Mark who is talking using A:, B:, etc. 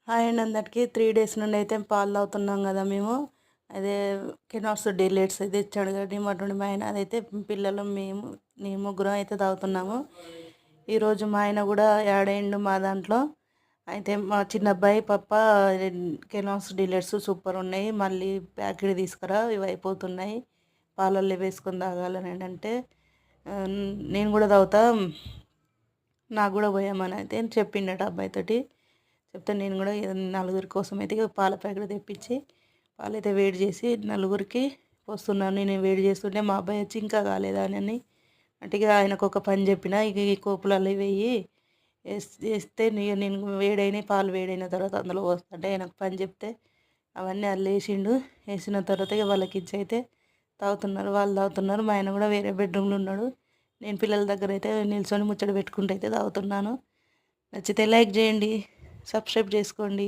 A: Hi అండి అందరికీ 3 days నుండి అయితే పాలు తాగుతున్నాం కదా మేము. అదే కెనాట్స్ డిలేట్స్ అయితే ఇచ్చాడు కదా డిమార్ట్ నుండి మా ఆయన. అదైతే పిల్లలు మేము ముగ్గురం అయితే తాగుతున్నాము. ఈరోజు మా ఆయన కూడా యాడ్ అయ్యిండు మా దాంట్లో. అయితే మా చిన్న అబ్బాయి పప్ప కెనాట్స్ డిలేట్స్ సూపర్ ఉన్నాయి, మళ్ళీ ప్యాకెట్ తీసుకురా ఇవి అయిపోతున్నాయి, పాలల్లో వేసుకొని తాగాలని అంటే నేను కూడా తాగుతా, నాకు కూడా పోయామని అయితే చెప్పిండట అబ్బాయితోటి. చెప్తే నేను కూడా నలుగురి కోసం అయితే పాల ప్యాకెట్ తెప్పించి పాలైతే వేడి చేసి నలుగురికి పోస్తున్నాను. నేను వేడి చేస్తుంటే మా అబ్బాయి వచ్చి ఇంకా కాలేదా అని అంటే ఇక ఆయనకు ఒక పని చెప్పిన, ఇక ఈ కోపులలో వేయి వేస్తే నేను వేడైన పాలు వేడైన తర్వాత అందులో పోస్తుంటే ఆయనకు పని చెప్తే అవన్నీ అల్లు వేసిండు. వేసిన తర్వాత ఇక వాళ్ళకి ఇచ్చి అయితే తాగుతున్నారు, వాళ్ళు తాగుతున్నారు. మా ఆయన కూడా వేరే బెడ్రూమ్లో ఉన్నాడు. నేను పిల్లల దగ్గర అయితే నిల్చొని ముచ్చట పెట్టుకుంటూ అయితే తాగుతున్నాను. నచ్చితే లైక్ చేయండి, సబ్స్క్రైబ్ చేసుకోండి.